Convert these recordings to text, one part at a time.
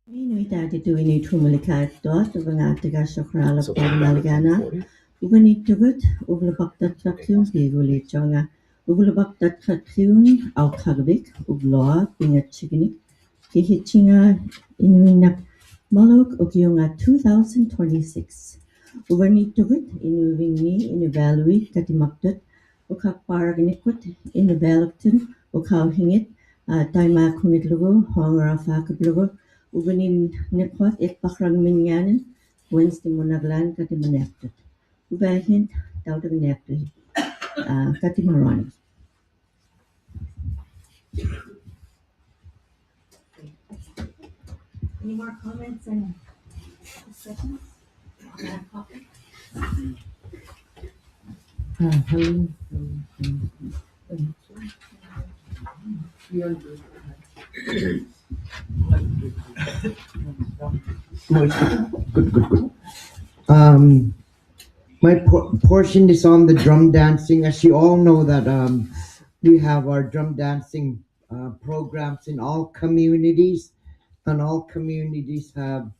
Inuvialuit Pivalliajut, Uvagut Dodie Malegana, Uvagut Pivalliajut, ᓄᕕഅᓗइþ, ᓄᕕᓗकुৎ, ᓿtiᕐᒥ우ৎ 2026. Uvagut Inuvialuit Pivalliajut, ᓄᕕăkut ᓿtiᕐᒥ우ৎ, ᓿtiᕐም우ৎ, ᓄᕕᒃᓏ ᕿtiᕐᒥ우ৎ Wednesday munaglan katimanektot. Uvahin daudagnektot katimarani. Any more comments and discussions on that topic? Good. My portion is on the drum dancing. As you all know that we have our drum dancing programs in all communities, and all communities have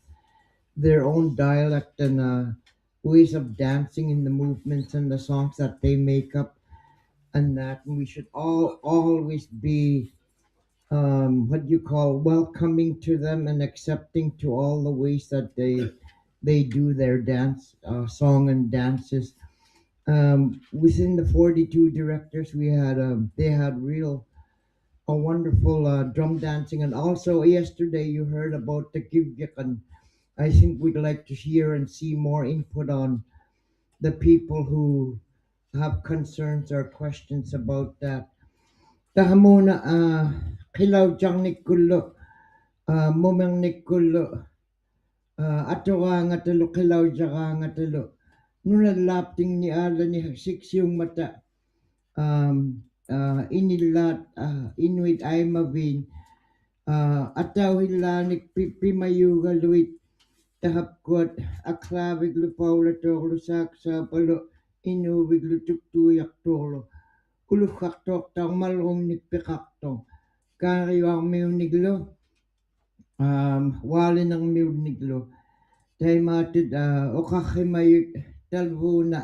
their own dialect and ways of dancing in the movements and the songs that they make up, and that we should always be welcoming to them and accepting to all the ways that they do their dance, song and dances. Within the 42 directors, they had a wonderful drum dancing, and also yesterday you heard about the Givgik, and I think we'd like to hear and see more input on the people who have concerns or questions about that. Tahamuna kilaw jangnik kullo mumangnik kullo atoga ngatalo kilaw jaga ngatalo nuna lapting ni ala ni siksiyong mata inilat Inuit ay mabin ataw hilanik ᓙᓪᓕഅᓪyd ᓴᖅကိᔮկauṭ aklawig lupaula torlu saksa palo Inuvialuit tuktuyak ulukhaktok malung nikpikakto ᓙᓅᓕഅᓪ walinang miuniglo taimatid ᓄᕐʔʌᓐ talvuna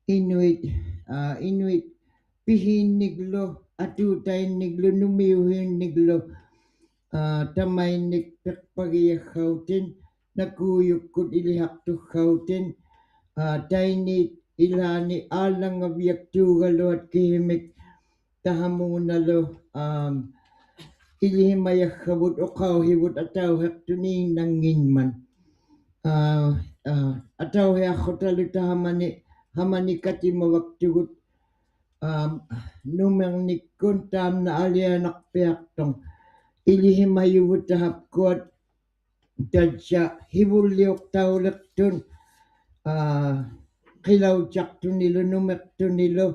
Inuit pihiniglo atutainiglo numiuhiniglo tamainik pikpagiyakautin nakuyukkut ilihaktukkautin tainit ilani alangaviaktugalo at kihimik tahamunalo ilihimayakabut ukauhibut atauhaktunin nanginman atauhiakhotalu hamani katimawaktugut numangnikkun tamna alianakpiaktong ilihimayubut tahapkuat tadsa hivuliok taulektun kilaw jaktunilo numektunilo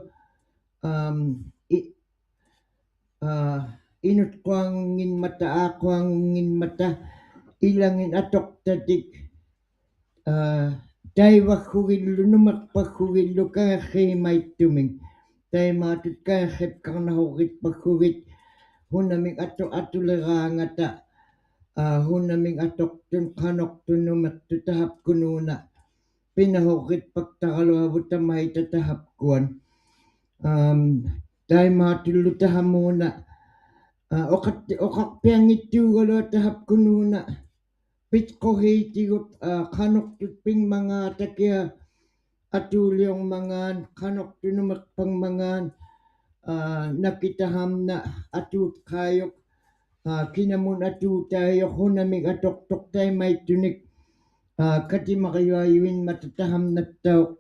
inutkuangin mata akuangin mata ilangin atoktatik taivakugillu numakpakugillu kahimaittuming taimatut kahip karnahugit pakugit hunaming atulerangata hunaming atoktun kanoktun numektu tahapkununa pinahukit pagtakalo tamay tatahapkuan taimatullu tahamuna okakpiangitugalo tahapkununa pitkohitigut kanoktut ping mga takia atulyong mangan kanoktun numakpang mangan nakitahamna atut kayok kinamun atutayok hunaming atoktok taimaitunik katimakayayuin matataham nattaw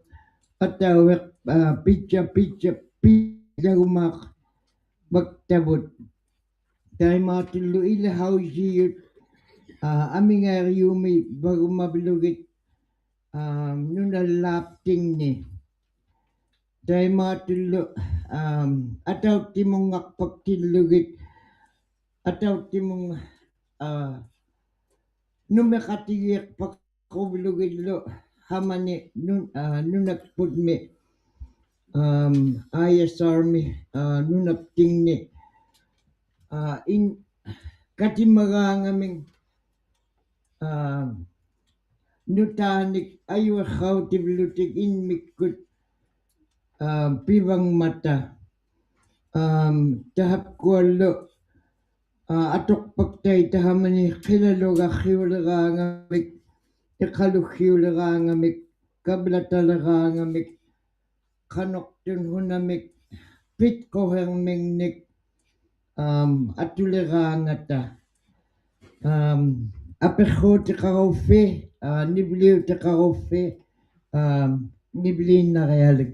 atawek pitja lagumak magtabot taimatullu ilahaujiyut amingariyumi bagumablugit nunalapting ni taimatullu ataw timungak pagtilugit ataw timung numekatiyak pakublugillo hamani nunakpudmi ayasarmi nunapting ni in katimagangaming nutanik ayuakautivlutik inmikkut pivang mata tahap kuallo atukpaktay tahamani qilalugaqiulegaangamik iqaluggiulegaangamik kablatalagaangamik qanortunhunamik pitqohermingnik atulegaangata apiqquutiqaruffi nibliutiqaruffi nibliinnarialik.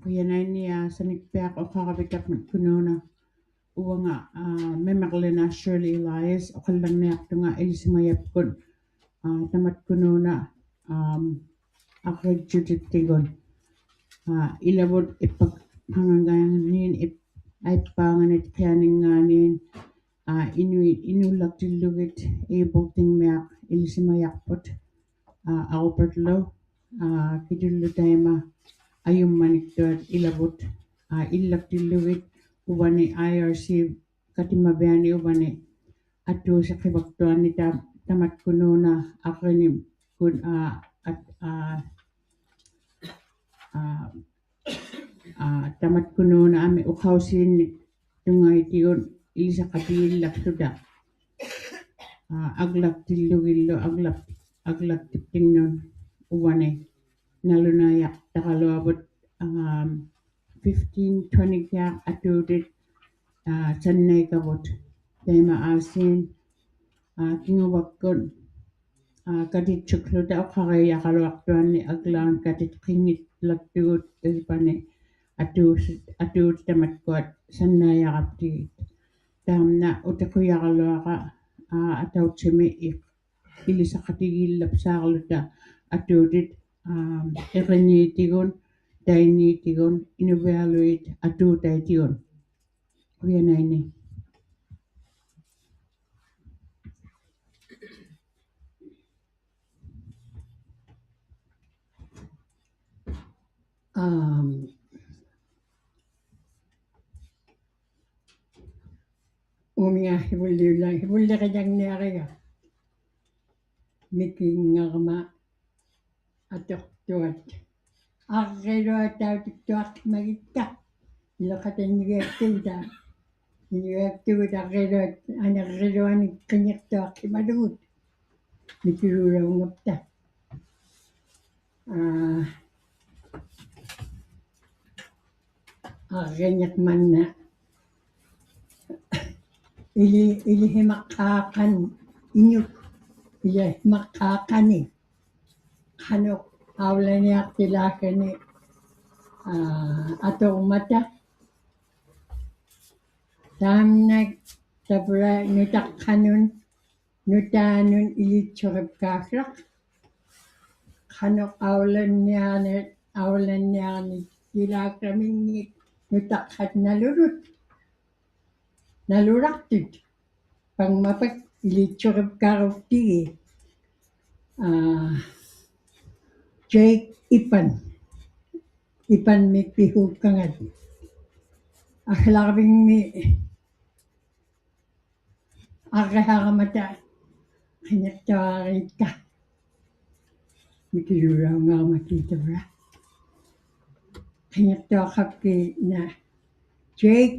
Kuyanayni sanikpiaq uqaqapitakmat kununa uwanga ᓕᓕഅᓗ Shirley Elias uqallarniaqtunga ilisimayapkut tamat kununa aqritjutittigun ilavut ippaqangangaaniin aippaanganit qianingaaniin inuullaqtillugit iipurtingmiaq ilisimayarput aqupatlu kitullutaima ayummaniktuat ilavut illaqtillugit uvani IRC katimaviani uvani atuusiqivaktuani tamat kununa aqrinim kun tamat kununa ami uqausiinnik tungaitigun ilisaqatiillaqtuta aglaqtillugillu aglaqtiptingnun uvani nalunayaqtaqaluavut 15-20 kiaq atuutit sannaikavut taima aasiin kinguvakkut katitsuqluta uqariaqaluaqtuanni aglaan katit qingitlaktugut tasipani atuut tamatkuat sannaayaqaptigit taamna utiquyaqaluaqa atautsimi ilisaqatigillapsaarluta atuutit iqiniitigun tainiitigun Inuvialuit atuutaitigun kuyanayni. Uminga hivulliqijagniariga mikinngaqma atoqtuat arriluatautiktuaqmagitta iloqatannigiaktuguta arriluat anarriluanik qiniqtuaqqimalugut mikilulaungapta arriñaqmanna ilihimaqqaaqan iñuk ilihimaqqaaqani qanuq aulaniaqtilaakani atormata taamnak tapura nutaqqanun nutaanun ilitsuqipkaaksaq qanuq aulanniarni tilaakraminngit nutaqqat naluraqtut pangmapak ilitsuqipkaaruftigi Jake ipanmik pihuukkangat aqlarvingmi arriharamata qiniqtuariitta mikilulaungaarmakitavra qiniqtuaqapki na Jake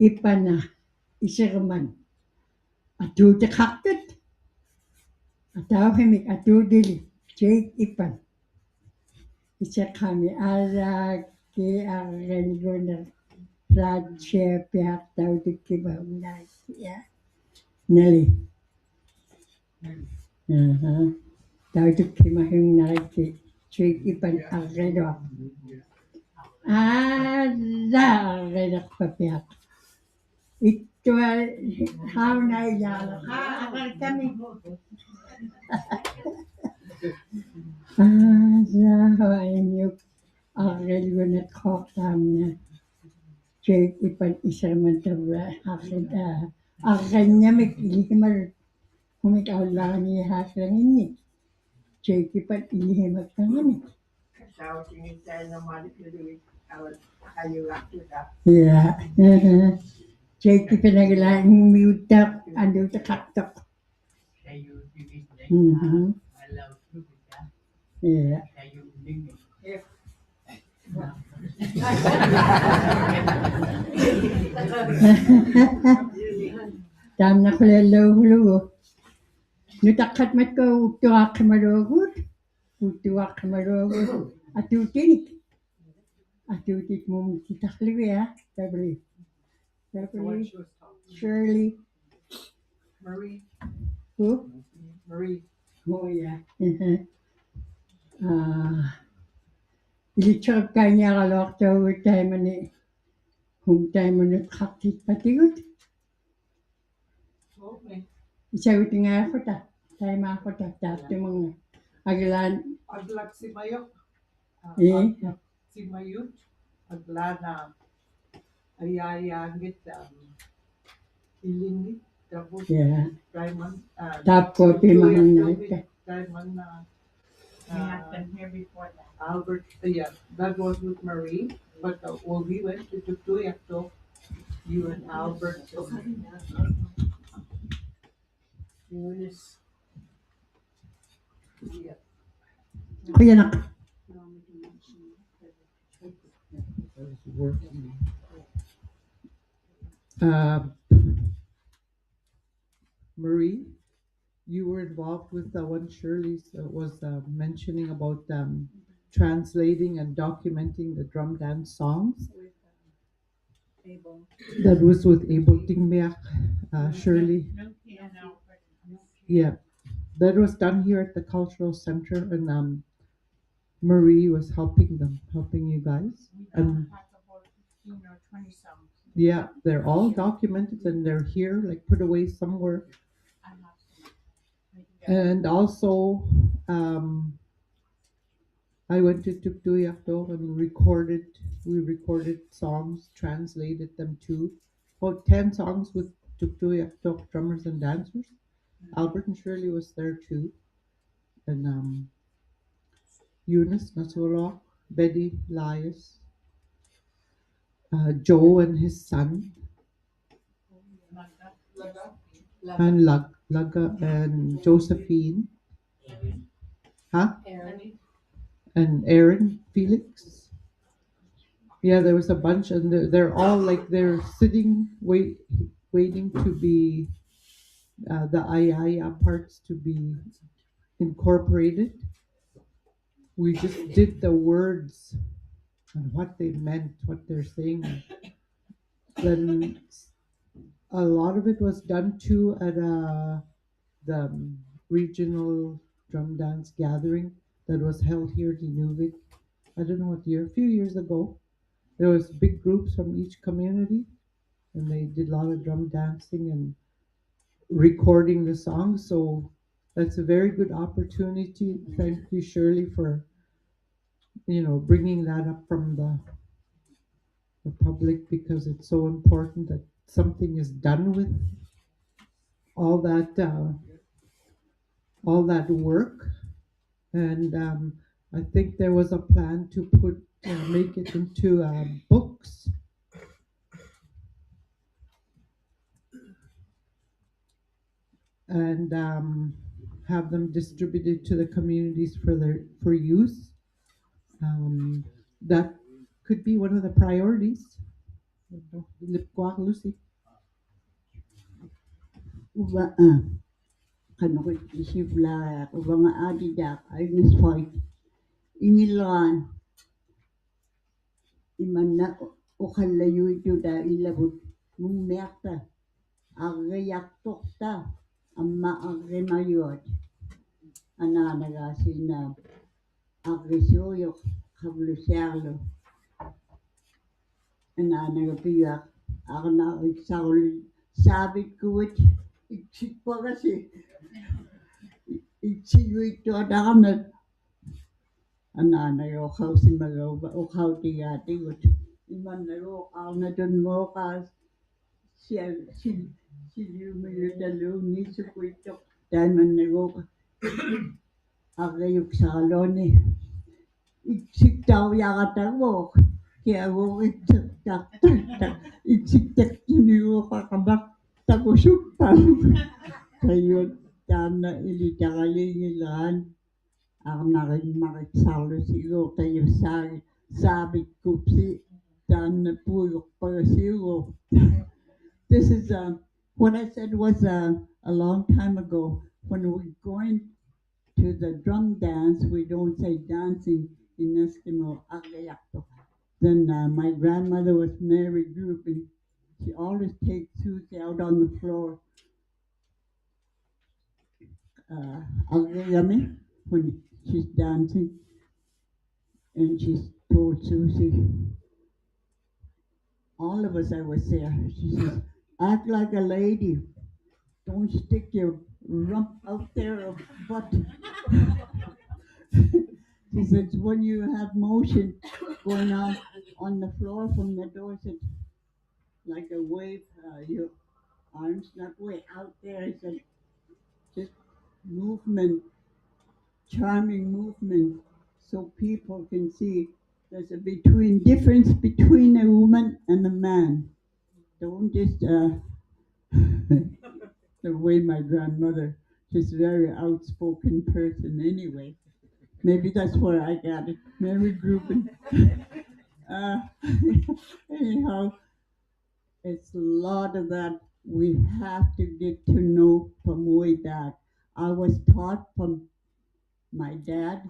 ipana isirman atuutiqartut atauhimik atuutili Jake ipan iseqqami aalaakki arralguna raatsiapiaqtautikkimaunnaakkia nali tautikkimahinnarikki Jake ipan arraluaq arraleqpapiaq ittua haunailaalaqa aqarkami Saahuainyuk arralgunat qoortaamna Jake ipan isirmantavra arrannyamik ilihimalut humik aullaarnihaaqlanginnik Jake ipan ilihimakkangani Yeah. Jake ipinagalaing ᓄᕕഅᓗဣþ. Yeah. Tam nakulelauhulugu. Nutaqatmatku uttuaqqamaluagut. Uttuaqqamaluagut. Atuutinik. Atuutik mumtitarlivia. Beverly. Shirley. Marie. Who? Marie. Oh, yeah. Ilitserapkainiaqaluartaugut taimani humtaimunutqartitpatigut. Isagutingaaqquta taimaaqquta taartumanga agilaan ᓪᓗαξιμαϊότ. ᓪᓗαξιμαϊούτ. Aglana. ᓪᓗαγit. Ilingi. Tapos. yeah Diamond. taapkuapimahannagikka Diamond. We have been here before that. Albert. Yeah, that was with Marie. But when we went to 뚜ᓵᓃ, you and Albert. Eunice. Yeah. Kuyanak. Marie, you were involved with the one Shirley was mentioning about translating and documenting the drum dance songs. That was with ᓄᕕഅᓗဣþ, Shirley. Yeah, that was done here at the cultural center, and Marie was helping you guys. And About 15 or 20 songs. yeah, they're all documented and they're here, like put away somewhere. I have some. And also, I went to 뚜ᓵᓃ and we recorded songs, translated them too. About 10 songs with 뚜ᓵᓃ drummers and dancers. Albert and Shirley was there too. And Eunice, Nasura, Betty, Lias, Joe and his son, and Laga and Josephine. Huh? And Aaron, Felix. Yeah, there was a bunch, and they're all like they're sitting, waiting to be the ayaya parts to be incorporated. We just did the words and what they meant, what they're saying. Then a lot of it was done too at the regional drum dance gathering that was held here at Inuvik. I don't know what year, a few years ago. There was big groups from each community, and they did a lot of drum dancing and recording the songs. So that's a very good opportunity. Thank you, Shirley, for bringing that up from the public, because it's so important that something is done with all that work. And I think there was a plan to make it into books. And have them distributed to the communities for use. That could be one of the priorities. Kanukit isipla ubanga adidak aynes fight ingilan imanna ukhalayuit da ilabut mummerta agayaqtorta amma agrimayuat ananagasina agrisuyo qablusiarlu ananagapia arna iksarul ᓴᓅကိᔮկauti지ᔪ� iksikpagasi itsiluittuataqarnat anaanayoqausimagauva uqautigaatigut imannaluoqarnatun mooqaas siliumilutalluunniisukuittoq taimannaguuq arrayuksaraluni iksiktaujarataguuq ᓴᖅ키ᔮកាуติ지ᔪ� таана илитаралингилаан арнариммариксаарлусигоо таёссааги саавиккупси таанна пуйорпагасиугоо. This is what I said was a long time ago. When we're going to the drum dance, we don't say dancing in Eskimo. Then my grandmother was Mary Grouping. She always takes Susie out on the floor. When she's dancing, and she told Susie, all of us, I was there. She says, act like a lady. Don't stick your rump out there or butt. She says, when you have motion going on the floor from the door, said, like a wave, your arms not way out there. I said, just movement, charming movement, so people can see there's a difference between a woman and a man. Don't just the way my grandmother, she's a very outspoken person anyway. Maybe that's where I got it. Mary Groupin. Anyhow, it's a lot of that we have to get to know from way back. I was taught from my dad,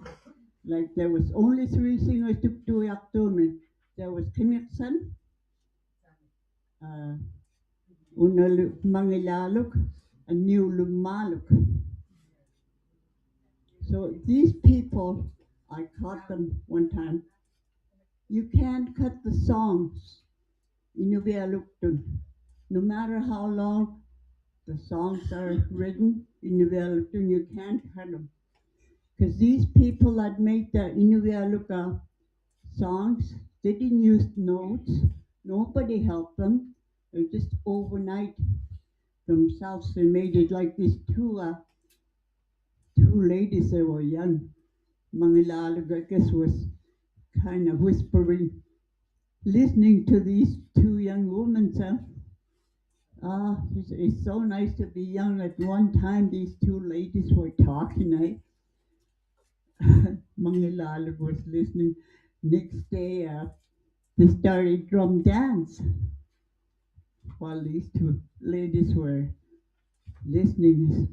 like there was only 3 singers to ᕿᑎᕐᒥ우থ. There was Kimikson, ᓪᕕഅᓗᐃథ, and ᓪᕕഅᓗ. So these people, I caught them one time. You can't cut the songs. Inuvialuit. No matter how long the songs are written, Inuvialuit, you can't cut them. Because these people that made the Inuvialuit songs, they didn't use notes. Nobody helped them. They just overnight themselves. They made it like these two ladies. They were young. ᓪᕕഅᓗ, I guess, was kind of whispering, listening to these 2 young women. It's so nice to be young. At one time, these 2 ladies were talking. ᓪᕕஅᓗ was listening. Next day, they started drum dance while these 2 ladies were listening.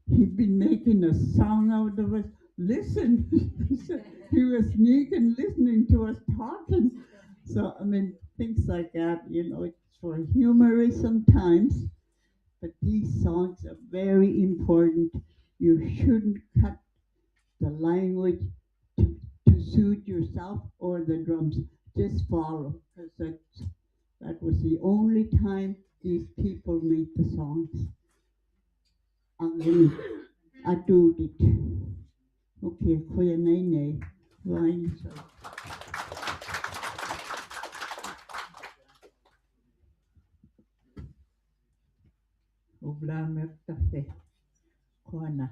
He'd been making a song out of us. Listen, he was sneaking, listening to us talking. So, I mean, things like that, it's for humorous sometimes, but these songs are very important. You shouldn't cut the language to suit yourself or the drums. Just follow, because that was the only time these people made the songs. Adutit. Okay, kuya nay. Line. ᓪᕗᓗ kuana.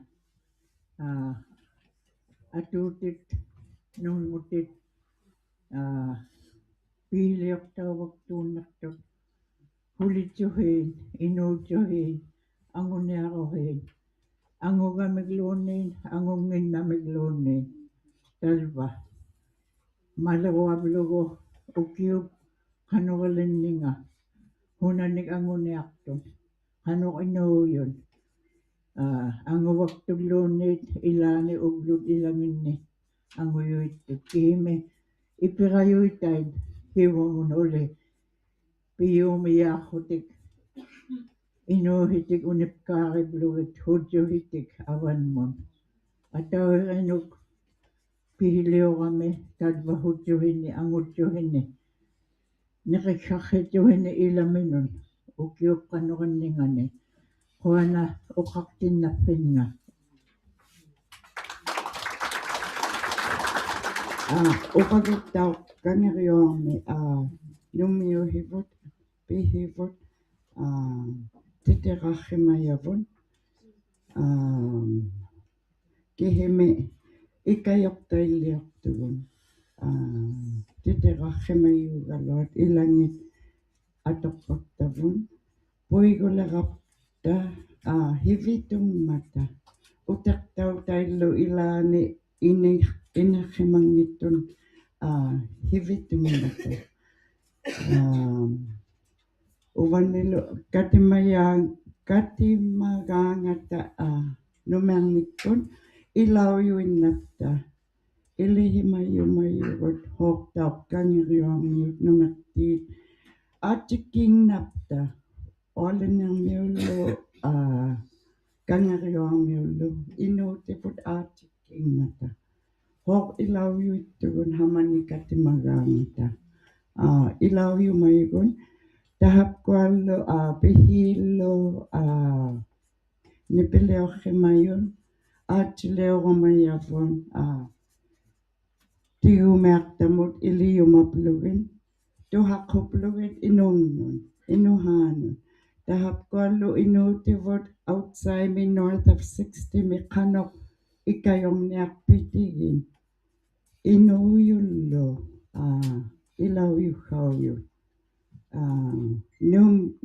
Adutit nungmutit piᕙᓪᓗ hulitsuhin, inuutsuhin, anguniaqohin, angugamikluunin, angunginnamikluunin, talva, malaguavlugu, ukiuk, qanuqalinninga, hunanik anguniaqtun, qanuqinuuyun, anguvaktukluunniit, ilaani uvlut ilanginni, anguyuittut, kiimi, ipiqayuitait, hiuvamun uli, piyuumiyaaqqutik, inuuhitik unipkaariplugit, hutsuhitik avanmun, atauiqinuk, pihiliuqami, talva hutsuhinni, angutsuhinni, niqiksarrituhinni ilaminun, ukiuk qanuqinningani, kuana uqaqtinnappinnga. Uvagut kangeriormi numiuhivut, pihivut, titiqarrimayavun, kihimi ikayortailliortugun, ᓿᑎᕐᒥ우galot ilangit atoqpaktavun puigulaqapta hivitummata uteqtautaillu ilaani inaqimangittun hivitummata uvannilu katimagaangata numiarnikkun ilaujuinnatta ilihimayumayugut hoqtauq kangeriuarmiut numertiit aatikkiingnapta ᓪᓚnermiullu kangeriuarmiullu inuutiput aatikkiingmata hoq ilaujuittugun hamani katimagaangata ilaujumayugun tahapkuallu pihiillu nipiliorrimayun aatiliurumayavun tigumiartamut iliyumaplugin tuhaqquplugit inuhaanun tahapkuallu inuutivut outside north of 60 miqanoq ikayorniarpitigin inuujullu ilaujuqaujut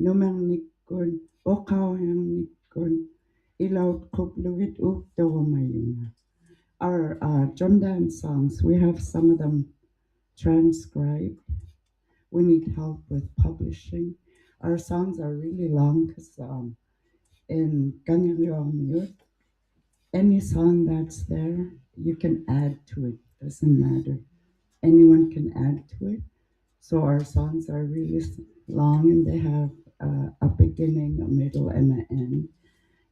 numernikkun oqauriarnikkun ilautquplugit uuktorumayunga. Our drum dance songs, we have some of them transcribed. We need help with publishing. Our songs are really long because in ᓿtiᕐᒥ우ٿ, any song that's there, you can add to it. Doesn't matter. Anyone can add to it. So our songs are really long and they have a beginning, a middle, and an end.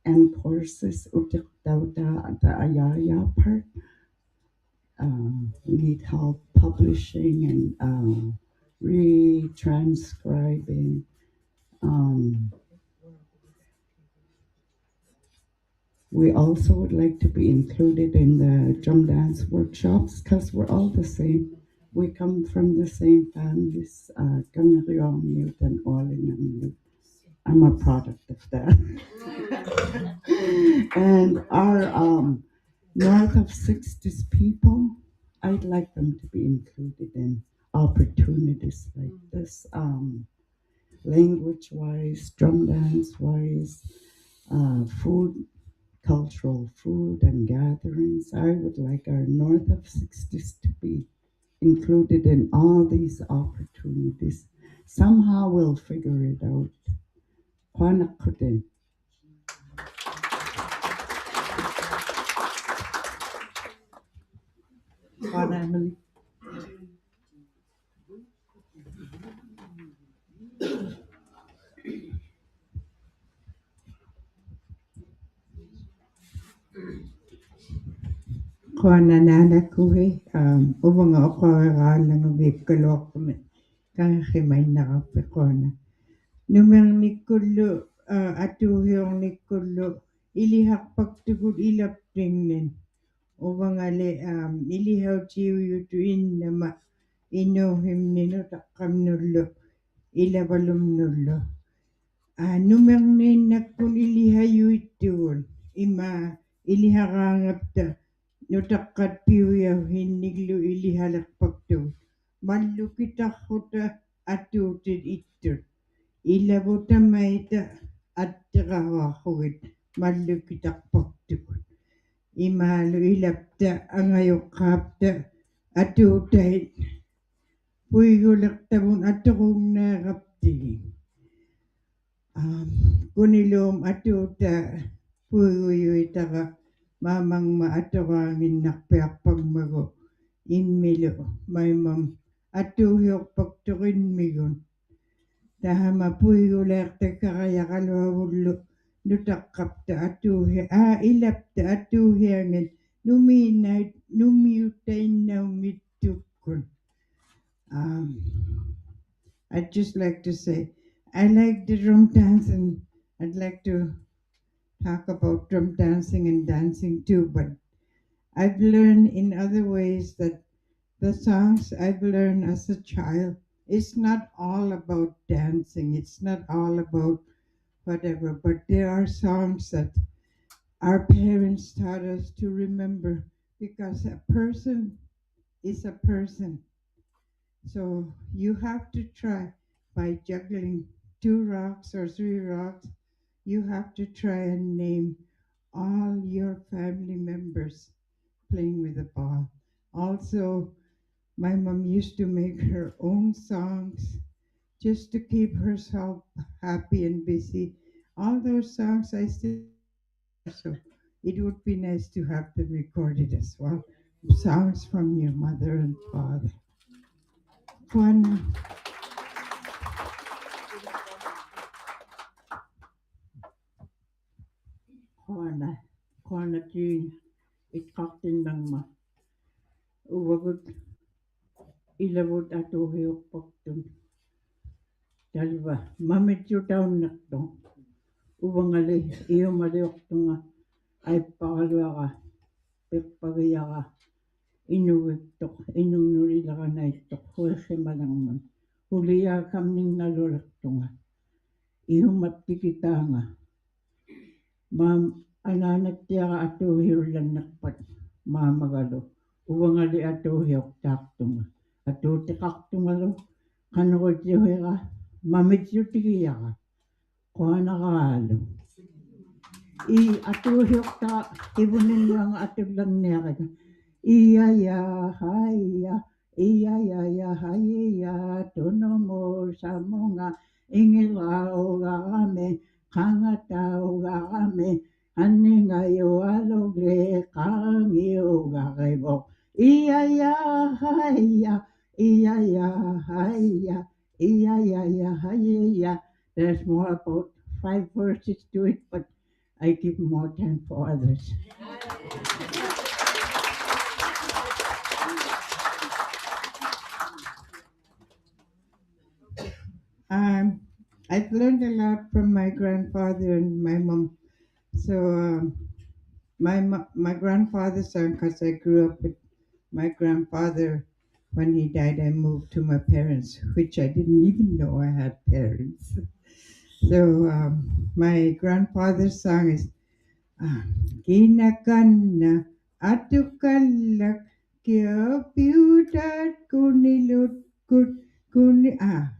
And choruses, the ayaya part, we need help publishing and retranscribing. We also would like to be included in the drum dance workshops because we're all the same. We come from the same families, ᓿtiᕐᒥ우ٿ and ᓪᓚnermiut. I'm a product of that. And our north of 60s people, I'd like them to be included in opportunities like this, language-wise, drum dance-wise, food, cultural food and gatherings. I would like our north of 60s to be included in all these opportunities. Somehow we'll figure it out. ᓪᓚකුtin. Emily. Quanananakuhi, uvanga oqariraalanga viipkaluaqmi kangimainnerarpi quana. Numernikkullu atuuhiornikkullu iliharpaktukut ilaptingnin uvangale ilihautiuyutu innama inuuhimninu taqqamnullu ilavalumnullu numerniinnakkun ilihayuittugun ima iliharaangapta nutaqqat piuyauhinniklu ilihaleqpaktugut mallukitarruta atuutit ittut ilavutamaita attiqaruarrugit mallukitarpaktugut imaalu ilapta angajuqqaapta atuutait puigulertavun atoqungnaaqqaptigin kuniluum atuuta puiguyuitaqa maamangma atoqaanginnarpiarpagmagu immilu maimam atuuhiorpaktuqinmigun tahama puiguleertakkarayaqaluavullu nutaqqapta ilapta atuuhiangit numiutainnaumittukkun. I'd just like to say I like the drum dance and I'd like to talk about drum dancing and dancing too, but I've learned in other ways that the songs I've learned as a child, it's not all about dancing, it's not all about whatever, but there are songs that our parents taught us to remember because a person is a person. So you have to try by juggling 2 rocks or 3 rocks. You have to try and name all your family members playing with the ball. Also, my mom used to make her own songs just to keep herself happy and busy. All those songs I still, so it would be nice to have them recorded as well. Songs from your mother and father. Juana. Juana Jean, ikaktindangma. Uvagut ilavut atuhiukpaktun. Talva, mamityu taun nakto. Uvangali, iyumaliuktunga. Ay pakalwaka, piᕙᓪᓕഅᓭ Inuvialuit ᓄᕕഅᓗइþ ᓄᕕᓗ Hulia kamning nalulaktunga. Ihumaptikitaanga. Mam ananatiaga atuhiulannakpat maamagalu. Uvangali atuhiuktaaktunga. Atutiqartungalu qanuqutiuhiqa mamitsutigiyaqa quanaqaalu. I atuhiukta ivuninnuanga atullanniaqita. Iya haya tonomo samonga ingila ogame kangata ogame aninga yo alogle kangi ogarebo. Iya haya. There's more about 5 verses to it, but I give more time for others. I've learned a lot from my grandfather and my mom. So my grandfather sang because I grew up with my grandfather. When he died, I moved to my parents, which I didn't even know I had parents. So my grandfather's song is Kinakanna atukallak kya piutat kunilut kut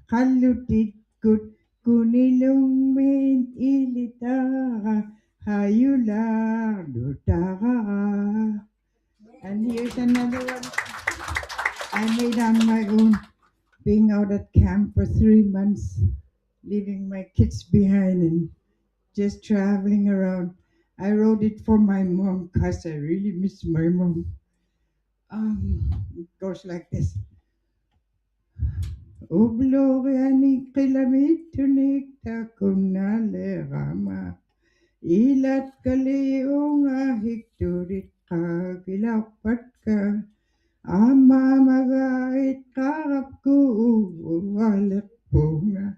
kallutit kut kunilung min ilita hayula dutaga. And here's another one I made on my own, being out at camp for 3 months, leaving my kids behind and just traveling around. I wrote it for my mom because I really miss my mom. It goes like this. Ubloriani kilamitunik takunale rama. Ilat kaliunga hikturit kagilapatka. Ama magait karapku walak bunga.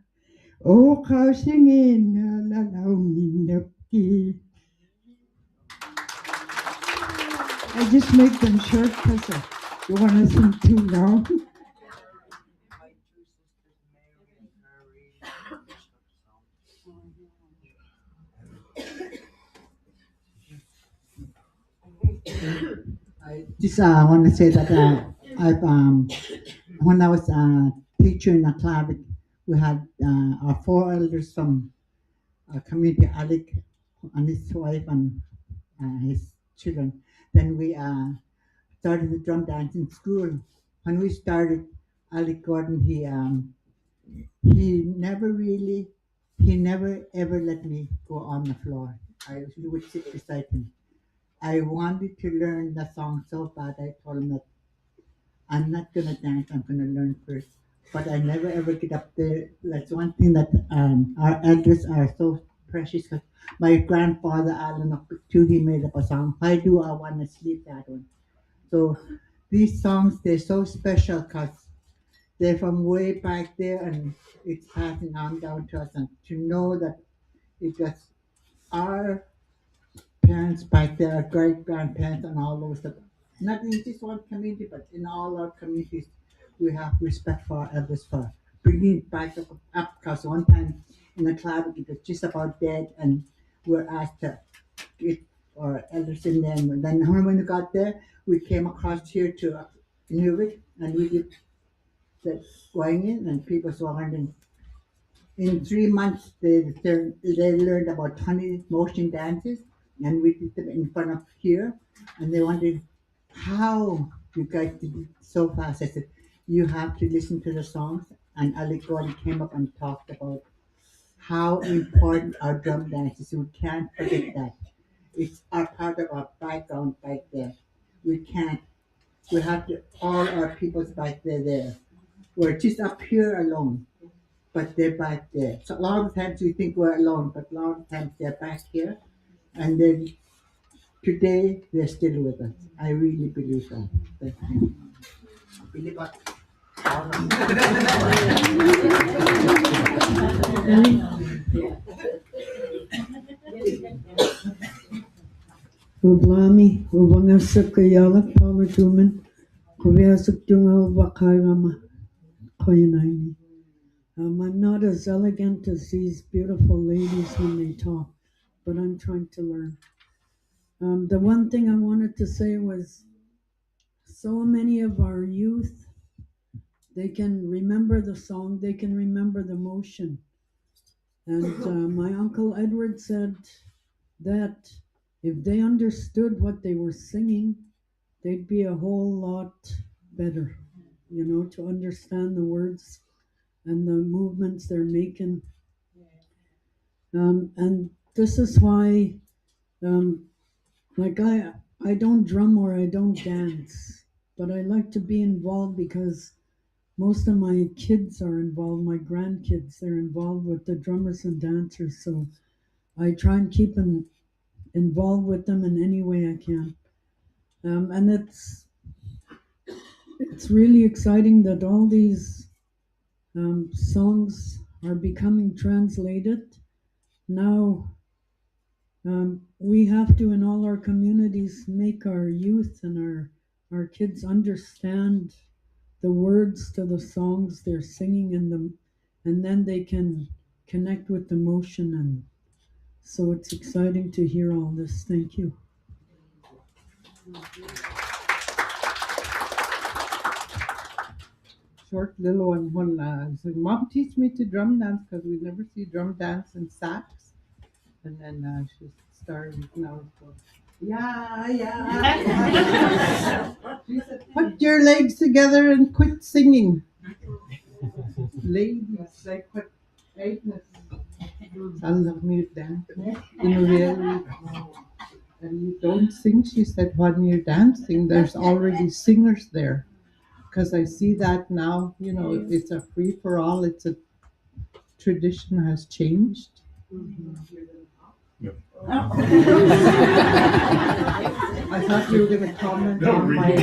O kausingin lalawin napki. I just make them short because I don't want to sing too long. I want to say that I've when I was a teacher in a club, we had our 4 elders from community Alec and his wife and his children. Then we started the drum dancing school. When we started, Alec Gordon, he never ever let me go on the floor. I would sit beside him. I wanted to learn the song so bad. I told him that I'm not gonna dance. I'm gonna learn first. But I never ever get up there. That's one thing that our elders are so precious. 'Cause my grandfather Alan too, he made up a song. Why do I want to sleep? That one. So these songs, they're so special because they're from way back there, and it's passing on down to us. And to know that it was our parents back there, our great grandparents, and all those that not in just one community, but in all our communities, we have respect for our elders for bringing it back up. Because one time in the club, it was just about dead, and we're asked to get our elders in there. And then when we got there, we came across here to Inuvialuit, and we did that going in, and people saw in 3 months they learned about 20 motion dances, and we did them in front of here, and they wondered how you guys did it so fast. I said, you have to listen to the songs, and Ali Gordon came up and talked about how important our drum dance is. We can't forget that. It's our part of our background back there. We can't. We have to all our peoples back there. We're just up here alone, but they're back there. So a lot of times we think we're alone, but a lot of times they're back here, and then today they're still with us. I really believe that. Thank you. Believe that. Ublami, ᓄᕕഅᓗïþ Palatumen, ᓄᕕăkayama, koyanaini. I'm not as elegant as these beautiful ladies when they talk, but I'm trying to learn. The one thing I wanted to say was so many of our youth, they can remember the song, they can remember the motion. And my Uncle Edward said that if they understood what they were singing, they'd be a whole lot better, to understand the words and the movements they're making. And this is why, I don't drum or I don't dance, but I like to be involved because most of my kids are involved, my grandkids, they're involved with the drummers and dancers, so I try and keep involved with them in any way I can. And it's really exciting that all these songs are becoming translated. Now we have to, in all our communities, make our youth and our kids understand the words to the songs they're singing in them, and then they can connect with the motion. And so it's exciting to hear all this. Thank you. Short little one when said, Mom, teach me to drum dance because we never see drum dance in sax. And then she started now. So, yeah. She said, put your legs together and quit singing. Ladies, like what Agnes. Inuvialuit. And you don't sing, she said, when you're dancing, there's already singers there. Because I see that now, it's a free for all. It's a tradition has changed. Yep. I thought you were going to comment on my.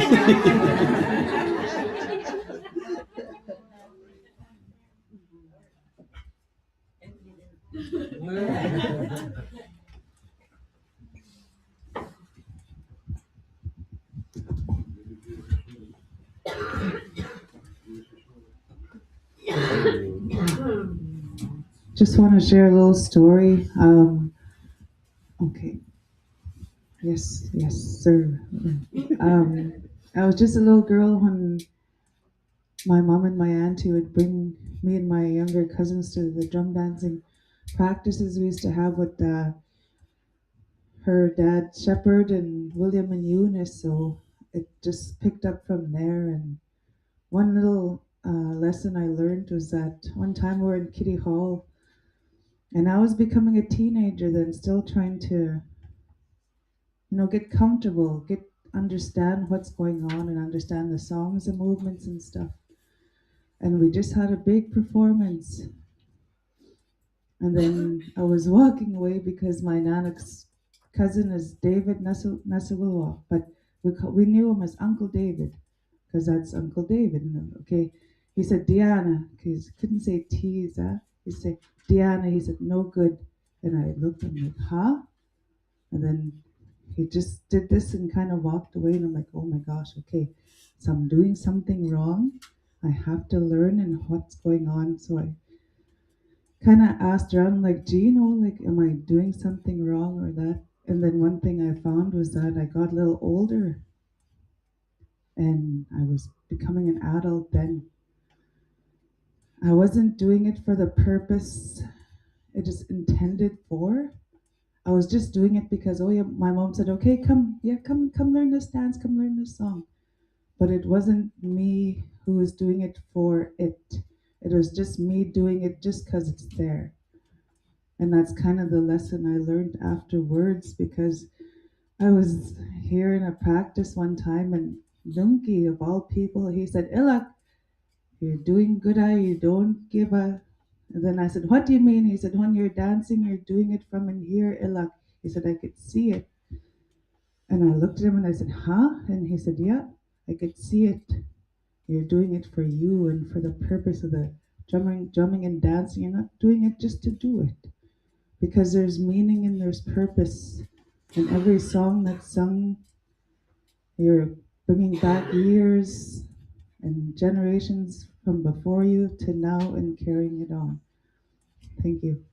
Just want to share a little story. Okay. Yes, sir. I was just a little girl when my mom and my auntie would bring me and my younger cousins to the drum dancing practices we used to have with her dad Shepherd and William and Eunice. So it just picked up from there. And one little lesson I learned was that one time we were in Kitty Hall, and I was becoming a teenager then, still trying to, get comfortable, understand what's going on and understand the songs and movements and stuff. And we just had a big performance. And then I was walking away because my Nanak's cousin is David ᓄᕕഅᓗ, but we knew him as Uncle David because that's Uncle David. Okay, he said Diana, because he couldn't say T, is that? He said Diana, he said no good. And I looked at him like, huh? And then he just did this and kind of walked away, and I'm like, oh my gosh, okay, so I'm doing something wrong. I have to learn and what's going on. So I kind of asked around, like, do you know, like, am I doing something wrong or that? And then one thing I found was that I got a little older. and I was becoming an adult then. I wasn't doing it for the purpose it is intended for. I was just doing it because, oh yeah, my mom said, okay, come learn this dance, come learn this song. But it wasn't me who was doing it for it. It was just me doing it just because it's there. And that's kind of the lesson I learned afterwards, because I was here in a practice one time, and Lunki, of all people, he said, Ilak, you're doing good, you don't give a... And then I said, what do you mean? He said, when you're dancing, you're doing it from in here, Ilak. He said, I could see it. And I looked at him and I said, huh? And he said, yeah, I could see it. You're doing it for you and for the purpose of the drumming and dancing. You're not doing it just to do it, because there's meaning and there's purpose. And every song that's sung, you're bringing back years and generations from before you to now and carrying it on. Thank you.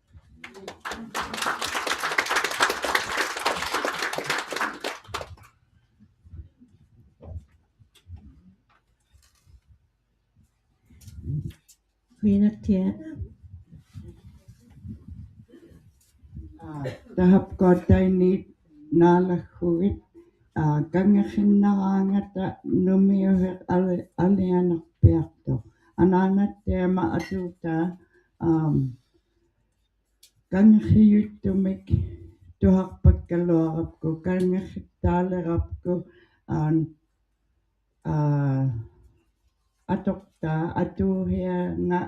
Tahap kotainit nalahuit kangasinarangata ᓄᕕഅᓗᐃٿ ananatteama atuta kangassiyuttumik tuharpakkaluarapku kangassittaalerapku atorta atuhianga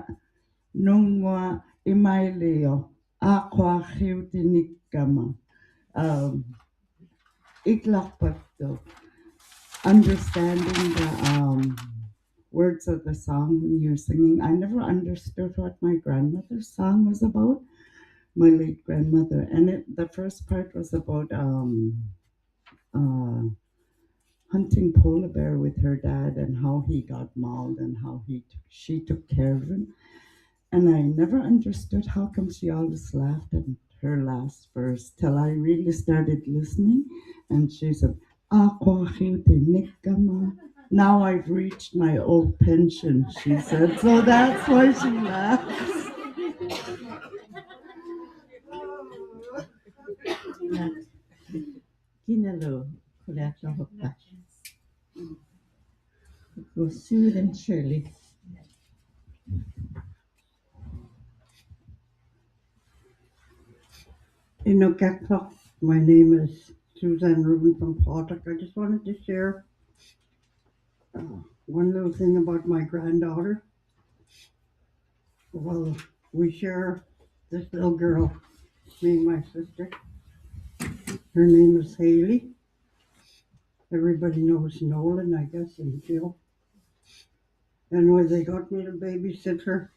nungua imailio aquarriutinikkama itlarpattu understanding the words of the song when you're singing. I never understood what my grandmother's song was about, my late grandmother, and the first part was about hunting polar bear with her dad and how he got mauled and how she took care of him. And I never understood how come she always laughed at her last verse till I really started listening, and she said, now I've reached my old pension, she said, so that's why she laughs. Go soothe and Shirley. Inuvialuit. My name is Suzanne Rubin from Pawtuck. I just wanted to share one little thing about my granddaughter. Well, we share this little girl, me and my sister. Her name is Haley. Everybody knows Nolan, I guess, and Jill. And when they got me to babysit her,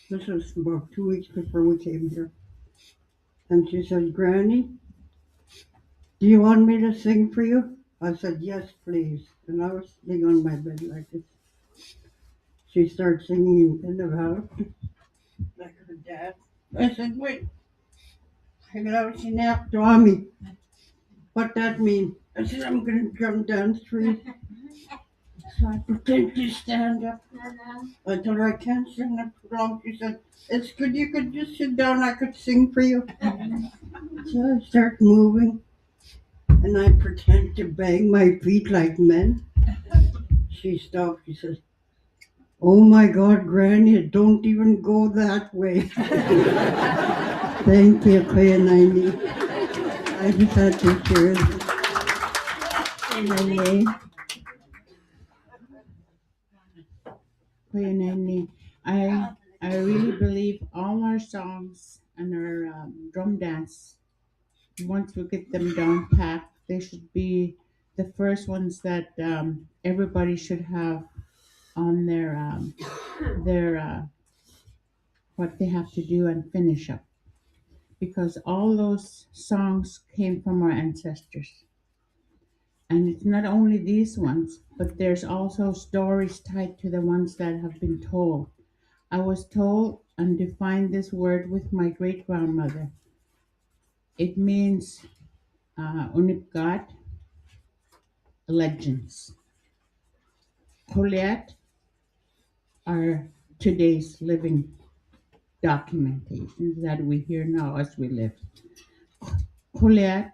this was about 2 weeks before we came here. And she said, Granny, do you want me to sing for you? I said, yes, please. And I was sitting on my bed like this. She started singing in the house, like her dad. I said, wait. Me. What that mean? I said, I'm going to drum dance for you. So I pretend to stand up. I told her I can't sing that too long. She said, it's good, you could just sit down, I could sing for you. So I start moving, and I pretend to bang my feet like men. She stopped, she says, oh my God, Granny, don't even go that way. Thank you, Koyanani. I just had to share it. I really believe all our songs and our drum dance, once we get them down packed, they should be the first ones that everybody should have on their what they have to do and finish up, because all those songs came from our ancestors. And it's not only these ones, but there's also stories tied to the ones that have been told. I was told and defined this word with my great grandmother. It means unipgat, legends. Goliath are today's living documentation that we hear now as we live. Goliath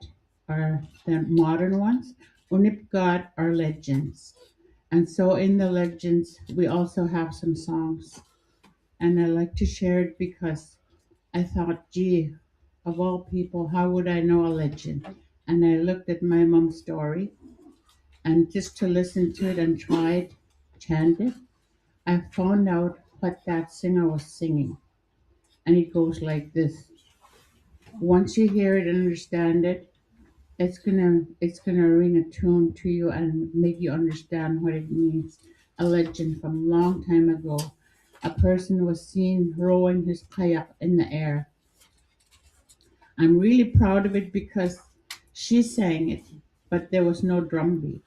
are the modern ones. Unipgod are legends. And so in the legends, we also have some songs. And I like to share it because I thought, gee, of all people, how would I know a legend? And I looked at my mom's story, and just to listen to it and try it, chant it, I found out what that singer was singing. And it goes like this. Once you hear it and understand it, it's gonna ring a tune to you and make you understand what it means. A legend from a long time ago. A person was seen rowing his kayak in the air. I'm really proud of it because she sang it, but there was no drum beat.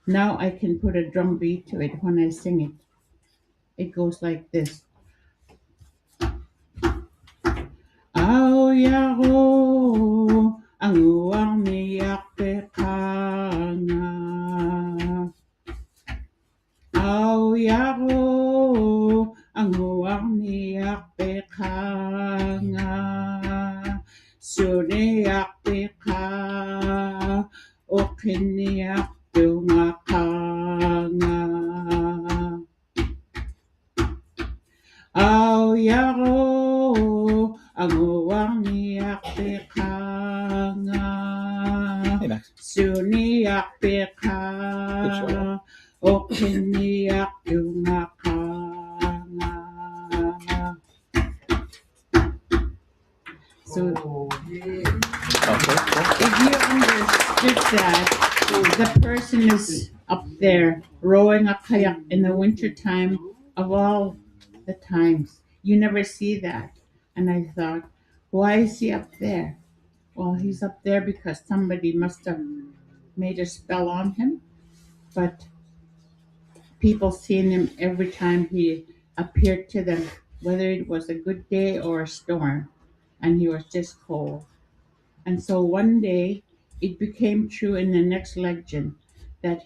Now I can put a drum beat to it when I sing it. It goes like this. Au yaho ang uwang niyak pekanga. Au yaho ang uwang niyak pekanga. Suniyak peka okiniyak tumakanga. Au yaho ang uwang niyak pekanga. Suniyak peka okiniyak tumakanga. So if you understood that, the person is up there rowing a kayak in the winter time of all the times. You never see that. And I thought, why is he up there? Well, he's up there because somebody must have made a spell on him. But people seen him every time he appeared to them, whether it was a good day or a storm, and he was just cold. And so one day it became true in the next legend that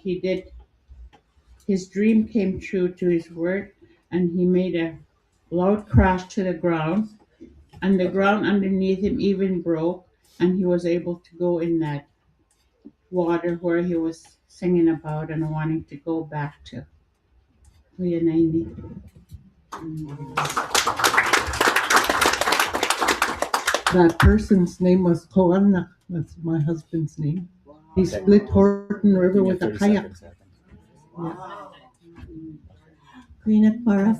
his dream came true to his word, and he made a loud crash to the ground, and the ground underneath him even broke, and he was able to go in that water where he was singing about and wanting to go back to. ᓕᓕഅᓗ이థ. That person's name was Koanna. That's my husband's name. He split Horton River with a kayak. Queen Paraf,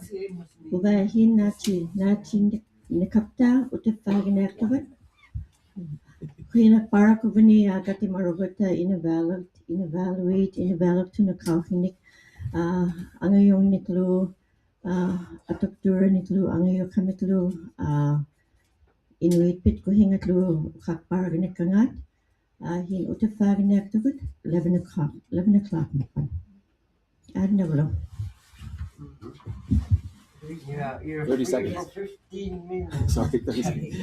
Uvahin Nachi, Nachi Nikapta, Utafaganaktavat. Queen Parak Uvani Agati Marugata Inuvialuit Pivalliajut, Angayong Niklu, Atuktura Niklu, Angayo Kamitlu, Inuit Pit Kuhingatlu, Kakparaganakangat, Hin Utafaganaktavat, 11 o'clock. 11 o'clock. Adnavalo. Yeah, you're 30 free seconds. for 15 minutes. Sorry, 30 seconds.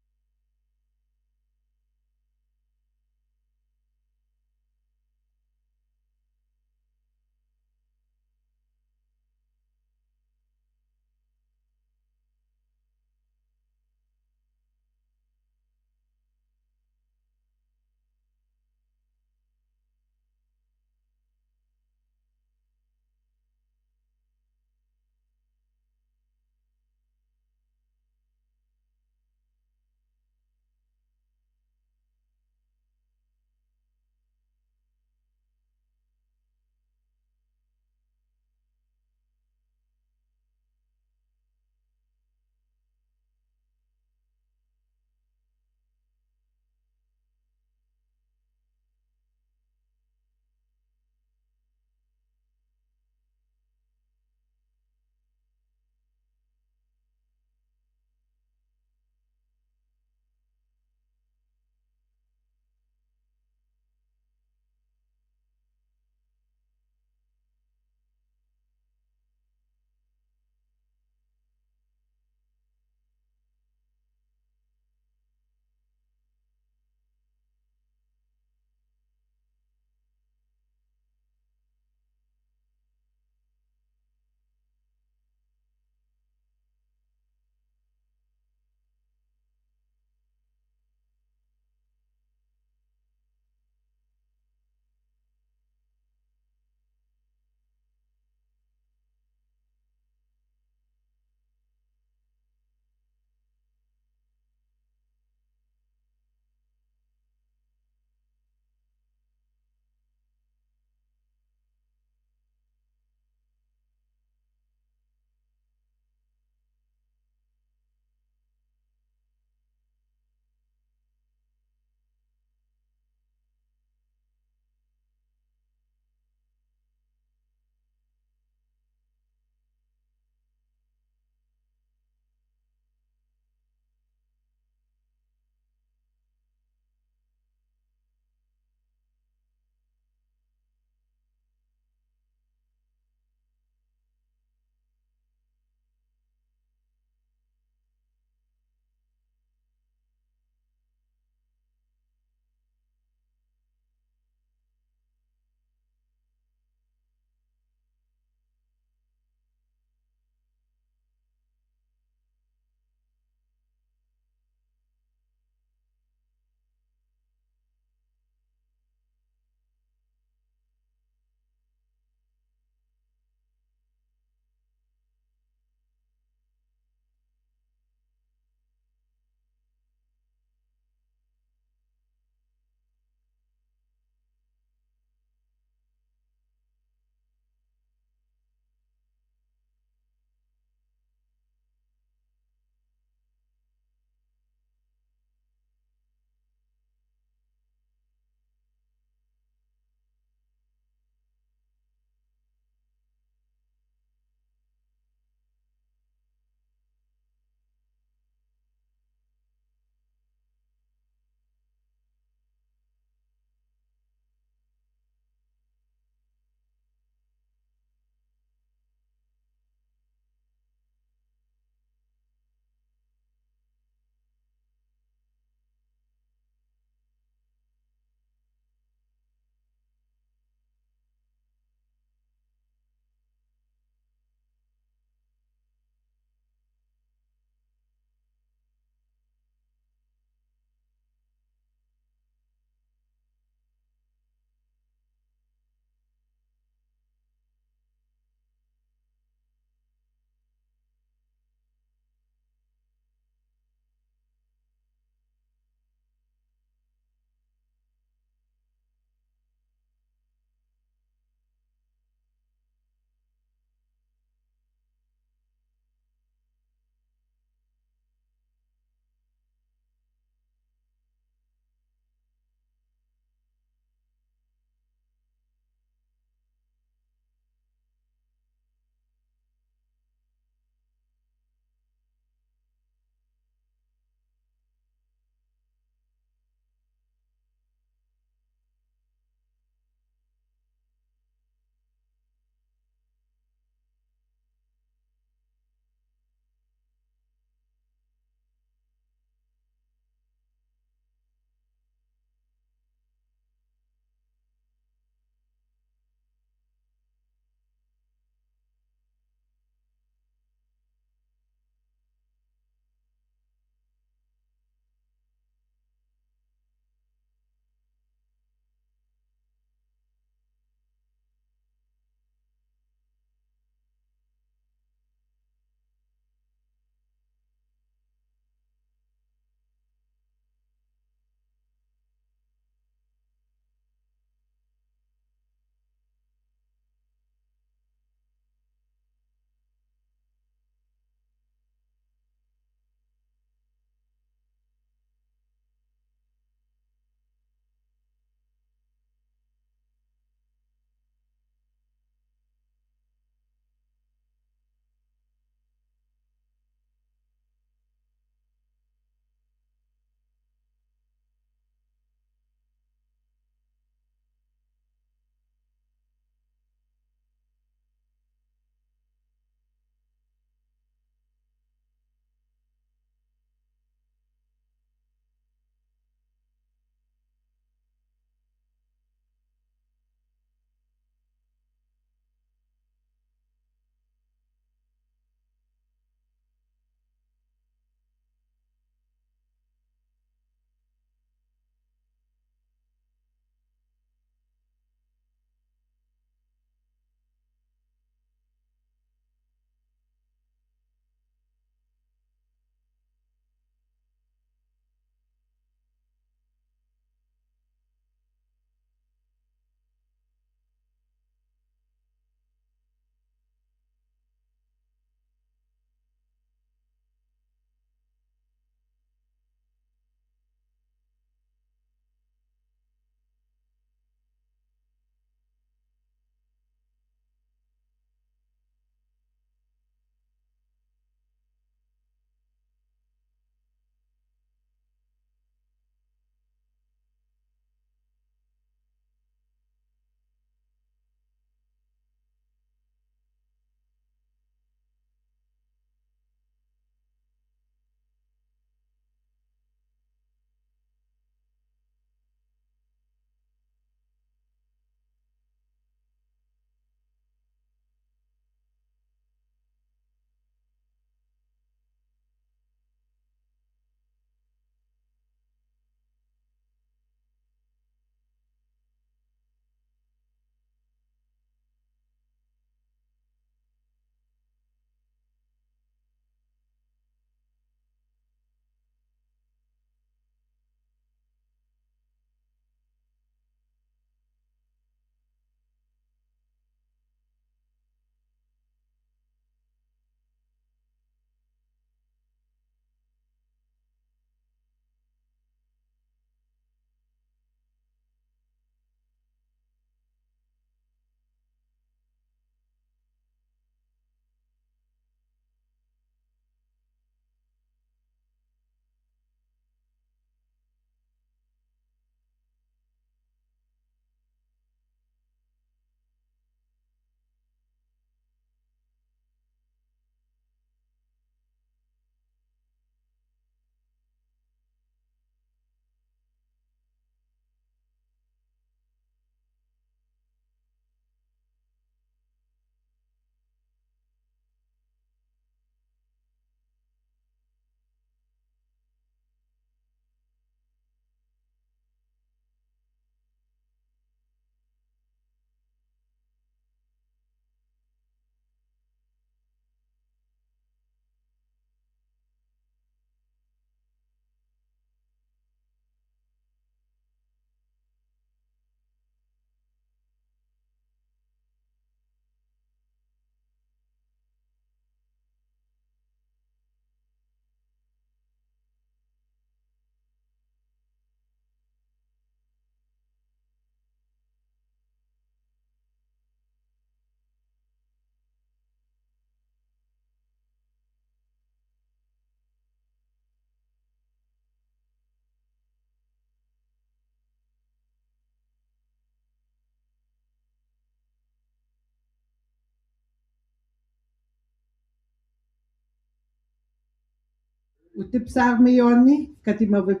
utiԥsaarmiyorni katimavut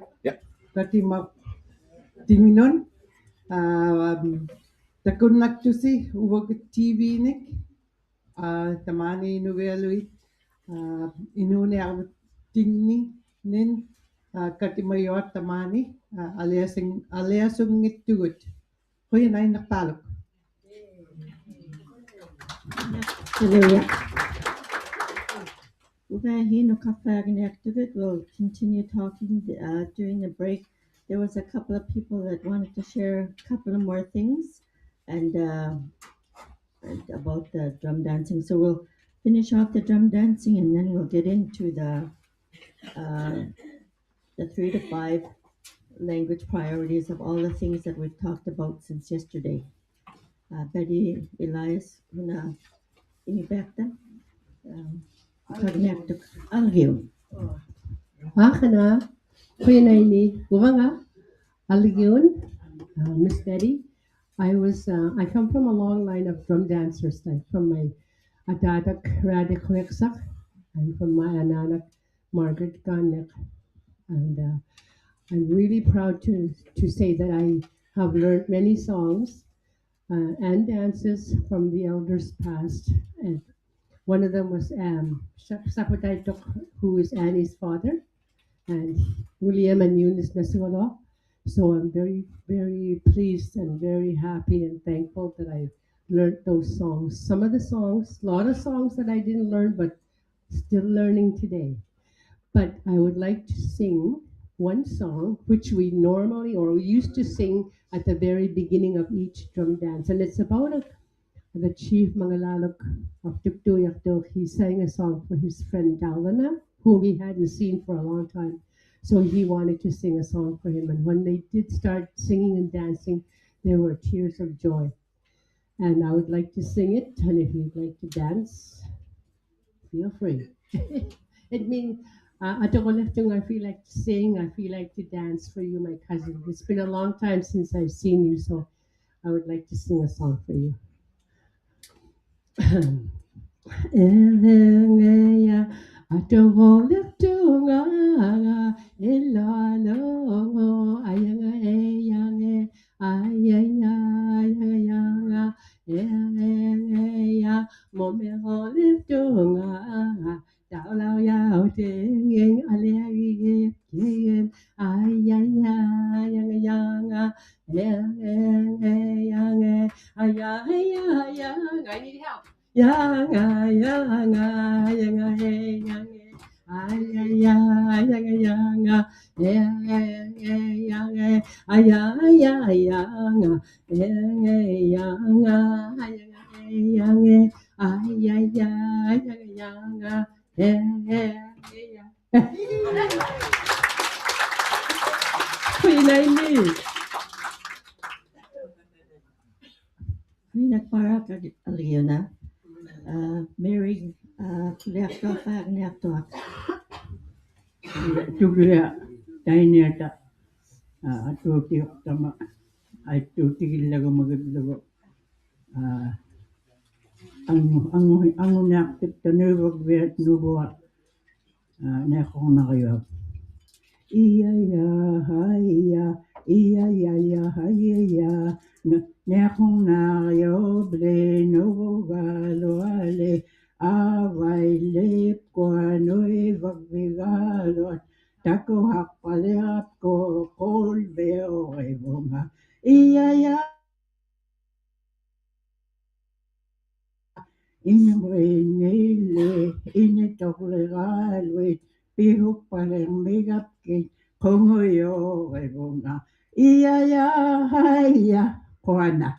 katima tinginon takunnaktusi Uvagut TV nik tamani Inuvialuit ᓄᕕഅᓗइథ tingni nin katimayot tamani ᓵᓅကိᔮקauti지ᔪᑦ huyanay nakpalok. Hallelujah. ᓄᕕഅᓗइథ will continue talking during the break. There was a couple of people that wanted to share a couple of more things and about the drum dancing. So we'll finish off the drum dancing and then we'll get into the 3 to 5 language priorities of all the things that we've talked about since yesterday. Betty Elias, huna inibekta. Kagnaktuk algiw. Hakana, Kuyanayni, Uvanga, Aligyun, Miss Betty. I come from a long line of drum dancers, like from my Adadak Radikwieksak and from my Ananak Margaret Ganek. And I'm really proud to say that I have learned many songs and dances from the elders past. And one of them was ᓴᓅကိᔮακauti지ᔪথ, who is Annie's father, and William and Eunice Nasolo. So I'm very, very pleased and very happy and thankful that I learned those songs. Some of the songs, a lot of songs that I didn't learn, but still learning today. But I would like to sing one song, which we normally, or we used to sing at the very beginning of each drum dance. And it's about the chief Mangalalok of ᕿtiᕐᒥ우ٿ. He sang a song for his friend Dalana, whom he hadn't seen for a long time. So he wanted to sing a song for him. And when they did start singing and dancing, there were tears of joy. And I would like to sing it. And if you'd like to dance, feel free. It means, I feel like to sing, I feel like to dance for you, my cousin. It's been a long time since I've seen you, so I would like to sing a song for you. Đào lao yao tiếng yên alegi yên ay ay ay yang yang yang yang ay ay ay yang. I need help. Yang yang yang yang yang ay ay ay yang yang yang yang ay ay ay yang yang yang yang ay ay ay yang yang. Kuyanayni. Nagpara Aliona. Mary ᓕᕗʔᓿ Tuglia Tainata Atuoktama Atuokillagamaglago ᓄᕕഅᓗइథ Nuboa Nehonagayo. Iya Nehonagayo Blenovalale Availep Quanoi Vagvigalo Taco Hapaleapco Colveo Evonga. Iya Inamrenele Inetolegaluit Pihupalemigapkin Kongoyo Evonga. Iya Koana.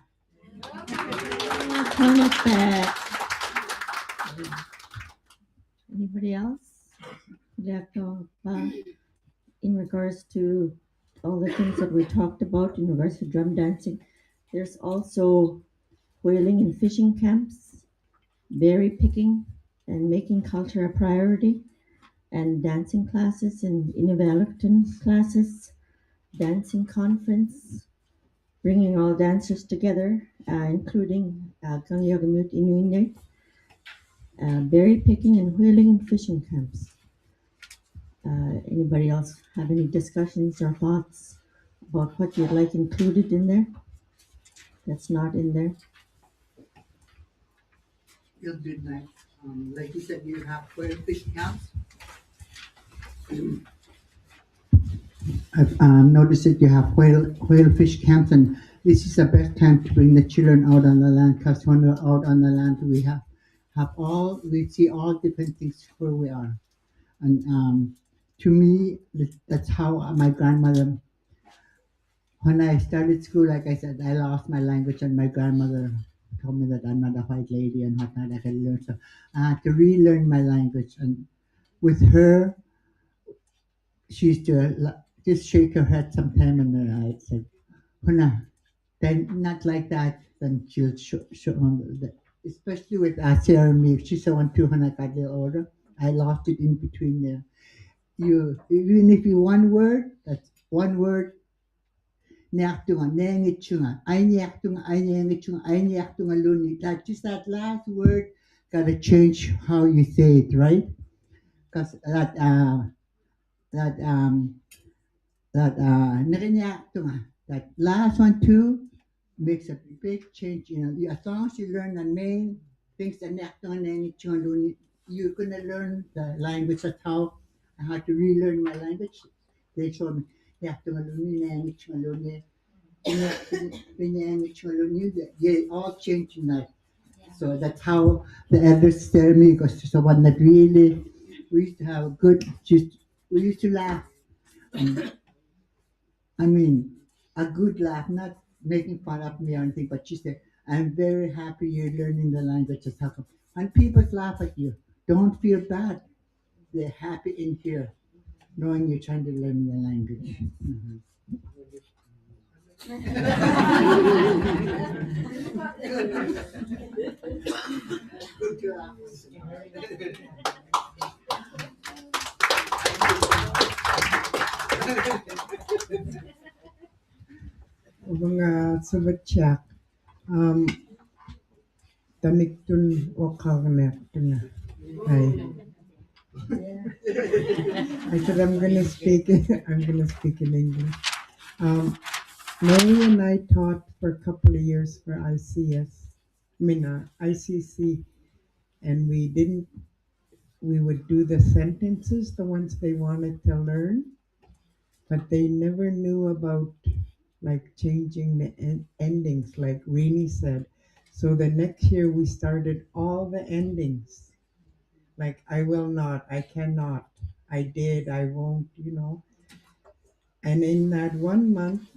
Anybody else? In regards to all the things that we talked about in regards to drum dancing, there's also whaling and fishing camps, berry picking and making culture a priority, and dancing classes and Inuvialuit classes, dancing conference, bringing all dancers together, including Kangyagamut Inuinnit, berry picking and whaling and fishing camps. Anybody else have any discussions or thoughts about what you'd like included in there that's not in there? You'll do nice. Like you said, you have 12 fish camps. I've noticed that you have whale fish camps, and this is the best time to bring the children out on the land, because when we're out on the land, we see all different things where we are. And to me, that's how my grandmother, when I started school, like I said, I lost my language, and my grandmother told me that I'm not a white lady and whatnot. I can learn, so I had to relearn my language. And with her, she used to just shake her head sometime, and then I said, "Huna, then not like that." Then she'll show especially with ᓴᓅကိᔮកា우티지ᔪথ. She's the one too. When I got a little older, I lost it in between there. Even if you one word, that's one word. Neachtunga, nengitchunga, I luni. That just that last word gotta change how you say it, right? Because that last one too makes a big change. As long as you learn the main things that you're gonna learn the language. That's how I had to relearn my language. They told me they all change in that. So that's how the elders tell me, because it's the one that really we used to have we used to laugh. I mean, a good laugh, not making fun of me or anything, but she said, "I'm very happy you're learning the language of Taka." And people laugh at you. Don't feel bad. They're happy in here, knowing you're trying to learn the language. Mhm. Good job. Mga subachak, tamiktun wakagnektuna. I said I'm gonna speak in English. Mary and I taught for a couple of years for ICC, and we would do the sentences, the ones they wanted to learn, but they never knew about like changing the endings, like Rini said. So the next year we started all the endings, like I will not, I cannot, I did, I won't, And in that 1 month,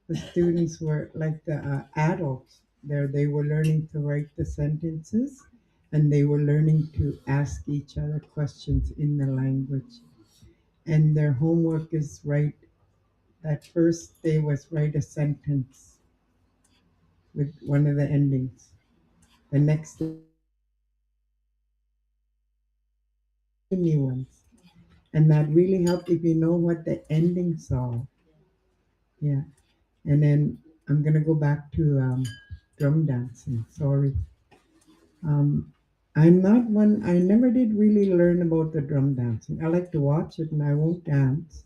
the students were like the adults there. They were learning to write the sentences, and they were learning to ask each other questions in the language. And their homework is that first day was write a sentence with one of the endings. The next day, new ones. And that really helped if you know what the endings are. Yeah. And then I'm going to go back to drum dancing. Sorry. I'm not one, I never did really learn about the drum dancing. I like to watch it and I won't dance.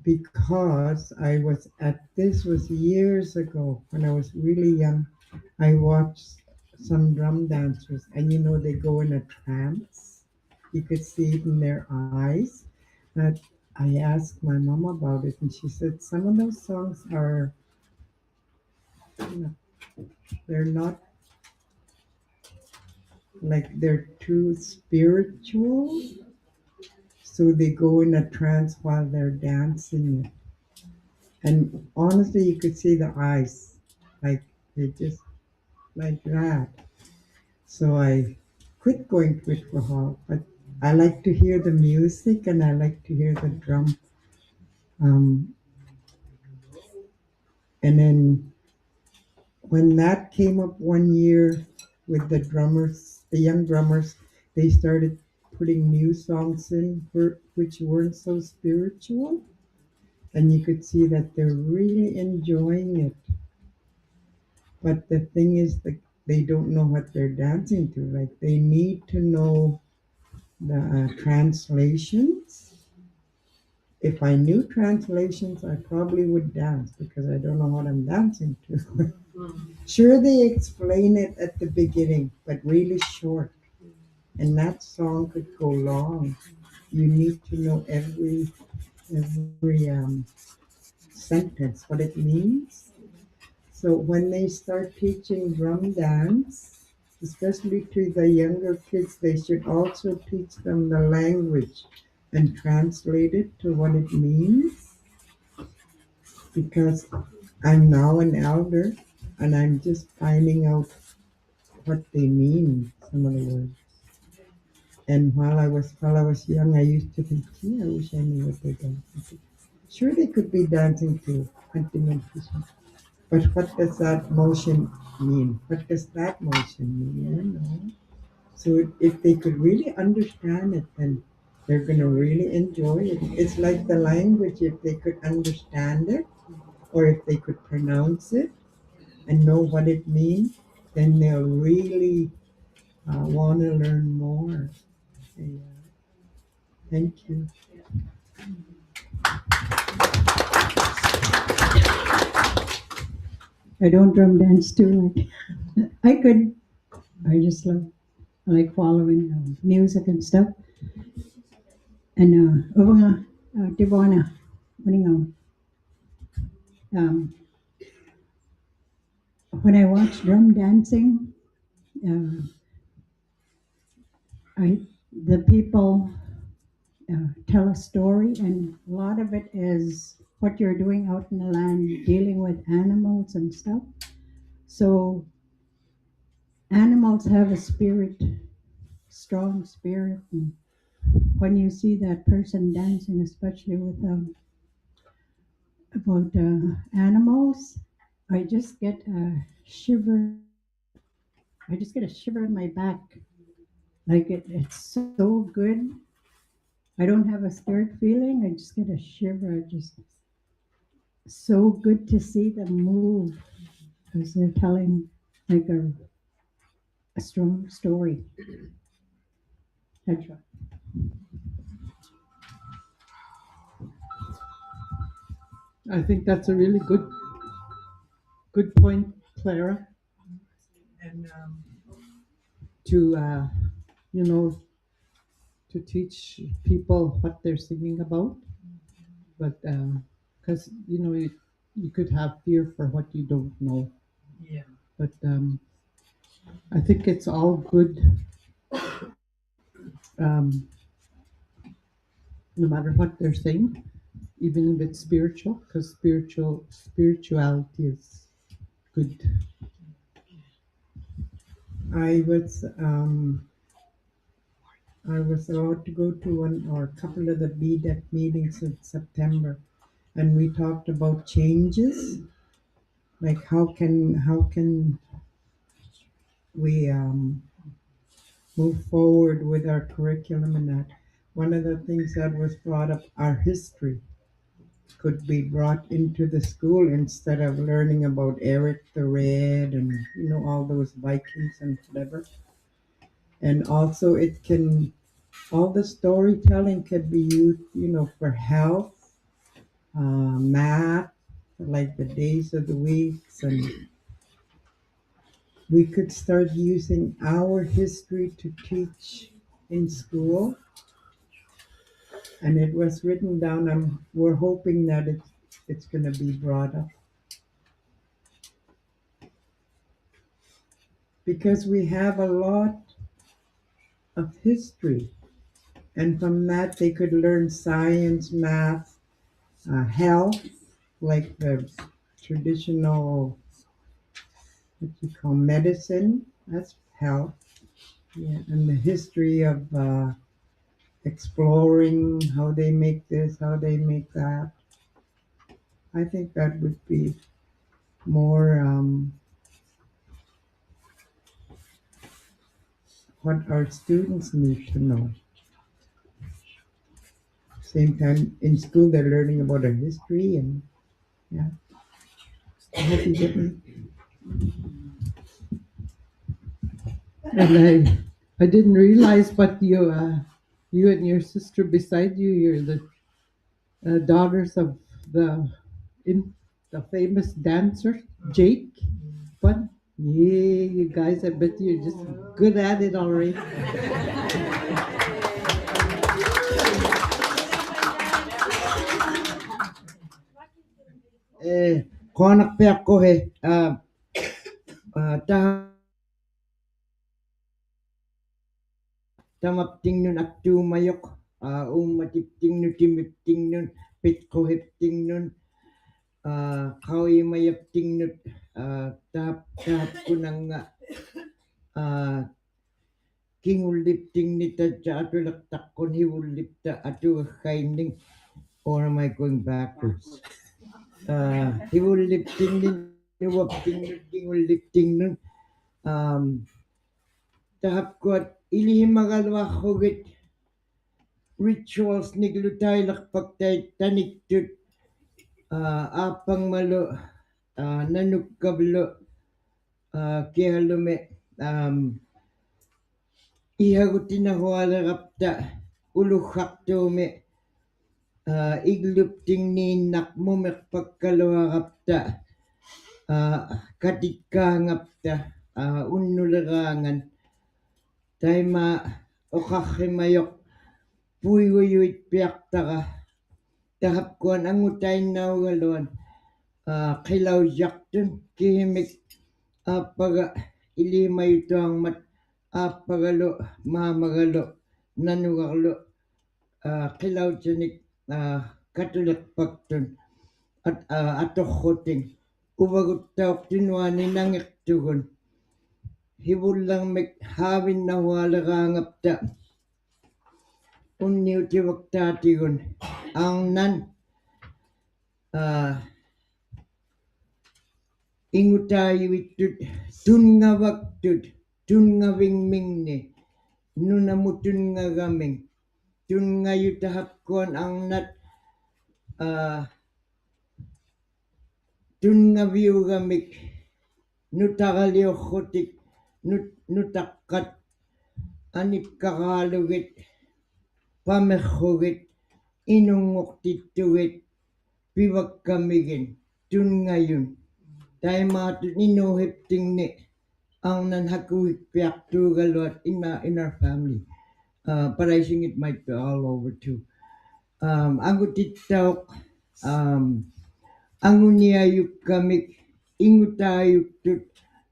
Because this was years ago when I was really young. I watched some drum dancers, and they go in a trance. You could see it in their eyes. But I asked my mom about it, and she said some of those songs are, they're not like they're too spiritual. So they go in a trance while they're dancing it. And honestly, you could see the eyes, like they just like that. So I quit going to it for a while, but I like to hear the music and I like to hear the drum. And then when that came up one year with the drummers, the young drummers, they started putting new songs in which weren't so spiritual. And you could see that they're really enjoying it. But the thing is that they don't know what they're dancing to. Like they need to know the translations. If I knew translations, I probably would dance because I don't know what I'm dancing to. Sure, they explain it at the beginning, but really short. And that song could go long. You need to know every sentence, what it means. So when they start teaching drum dance, especially to the younger kids, they should also teach them the language and translate it to what it means. Because I'm now an elder and I'm just finding out what they mean, some of the words. And while I was young, I used to think, gee, I wish I knew what they're dancing to. Sure, they could be dancing to hunting and fishing. But what does that motion mean? What does that motion mean? You know? So if they could really understand it, then they're going to really enjoy it. It's like the language, if they could understand it, or if they could pronounce it and know what it means, then they'll really want to learn more. Yeah. Thank you. I don't drum dance too. I could. I just love. I like following music and stuff. And Divana, when I watch drum dancing, the people tell a story, and a lot of it is what you're doing out in the land, dealing with animals and stuff. So animals have a spirit, strong spirit, and when you see that person dancing, especially with about animals, I just get a shiver. I just get a shiver in my back. Like it's so good. I don't have a scared feeling. I just get a shiver. Just so good to see them move because they're telling like a strong story. That's right. I think that's a really good point, Clara. And to to teach people what they're singing about, but because you could have fear for what you don't know. Yeah. But I think it's all good, no matter what they're saying, even if it's spiritual, because spirituality is good. I was allowed to go to one or a couple of the BDEC meetings in September, and we talked about changes, like how can we move forward with our curriculum, and that one of the things that was brought up, our history could be brought into the school instead of learning about Eric the Red and all those Vikings and whatever. And also all the storytelling could be used, for health, math, like the days of the weeks, and we could start using our history to teach in school. And it was written down. We're hoping that it's going to be brought up. Because we have a lot of history. And from that, they could learn science, math, health, like the traditional, what you call medicine, that's health. Yeah, and the history of exploring, how they make this, how they make that. I think that would be more what our students need to know. Same time in school, they're learning about our history, and yeah. I hope you get me. And I didn't realize, but You and your sister beside you, you're the daughters of the the famous dancer Jake. But yeah, you guys, I bet you're just good at it already. Konak pe ako tamapting nun aktu mayok matipting nun timipting nun pitkohipting nun kawi mayapting nun tahap kunang kingulipting ni tadja atulak takon hiwulipta atu kaining. Or am I going backwards? Hiwulipting ni niwapting nun kingulipting nun tahap kuat ilihimagalwa hogit rituals niglutay lakpagtay taniktut apang malo nanukablo kihalume ihagutina rapta ulukhaktume iglupting ni nakmumek pagkalawagapta katikangapta unnularangan taima okakhimayok ᓙᓪᓕഅᓪt piaqtaqa tahapkuan angutainaugaluan qilaujaqtun kihimik appaga ilimayutuangmat appagalu maamagalu nanugarlu qilauchanik katuliqpaktun atorruting Uvagut nangiqtugun hivullarmik haavinnahualeraangapta unniutiwaktaatigun aarnan ingutaayuittut tunngavaktut tunngavingmingni nunamutunngagамing tunngayutahapkuan aarnat tunngaviugamik nutaqaliorrutik nutaqqat anikkaqaalugit pamerrugit inunngortittugit pivakkamigin tunngayun taimaatut inuuhiptingni aarnan hakuikpiartuugaluat in our family but I think it might be all over too angutittauq anguniayukkamik ingutaayuktut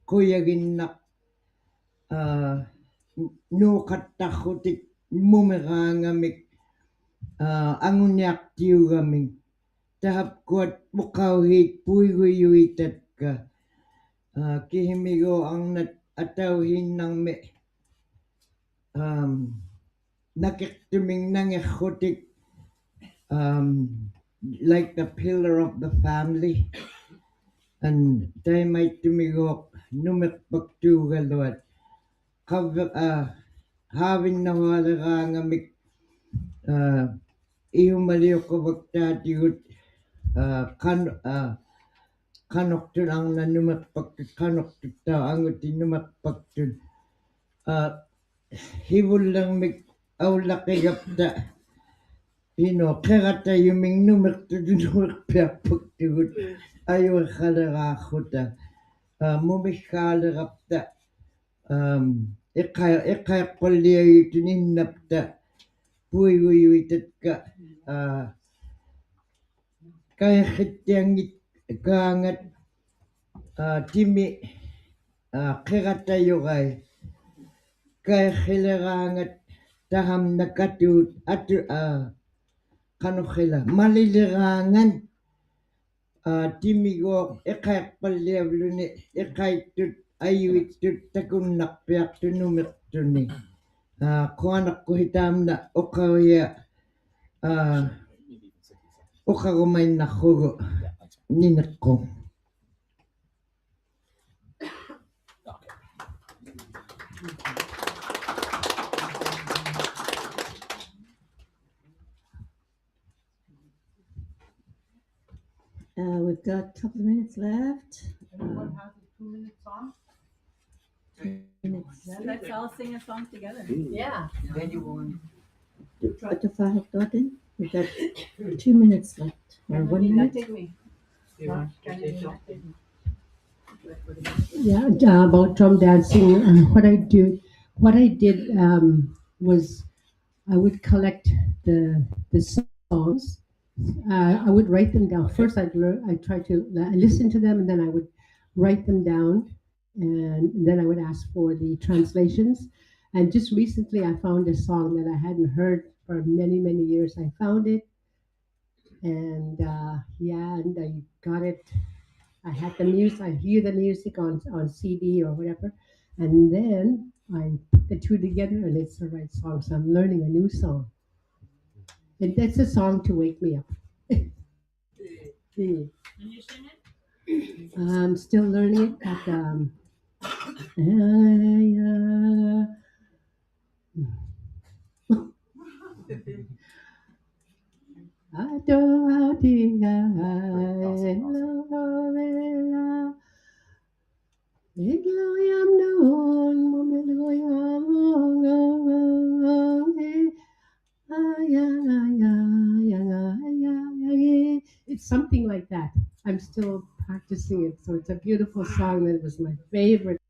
quyaginnaq nuuqattarrutik mumeraangamik anguniartiugaming tahapkuat muqauhiit ᓙᓪᓕअᓪtatka kihimigu arnat atauhiinnarmi nakiqtuming nangerrutik like the pillar of the family and taimaittumiguuq numiqpaktuugaluat haavinnahualeraangamik ihumaliuquvaktaatigut qanortun arnan numiqpaktut qanortuttau anguti numiqpaktut hivullermik aullaqigapta qeratayuming numiqpiarpaktugut ayuiqaleraarruta mumikkaaleqapta iqqayaqpalliagitun innapta ᓙᓪᓕअᓪtatka kairrittiangit kaangat timi qeratayuqai kairrileraangat taham nakatuut atu qanorrila malileraangan timiguuq iqqayaqpalliavluni iqqaittut ayuittut takunnarpiartunumiqtuni quanaqquhitaamna uqaria uqarumainarrugu nineqqu We've got a couple of minutes left. Anyone has a 2-minute song? 2 minutes. Let's all sing a song together. Yeah. Anyone? Try to fahak natin. We've got 2 minutes left. Or 1 minute. Yeah, about drum dancing. What I did was I would collect the songs. I would write them down. First, I try to listen to them, and then I would write them down, and then I would ask for the translations. And just recently, I found a song that I hadn't heard for many, many years. I found it, and and I got it. I had the music. I hear the music on CD or whatever, and then I put the two together, and it's the right song. So I'm learning a new song, and that's a song to wake me up. Can you sing it? I'm still learning it, but it's something like that. I'm still practicing it, so it's a beautiful song that was my favorite.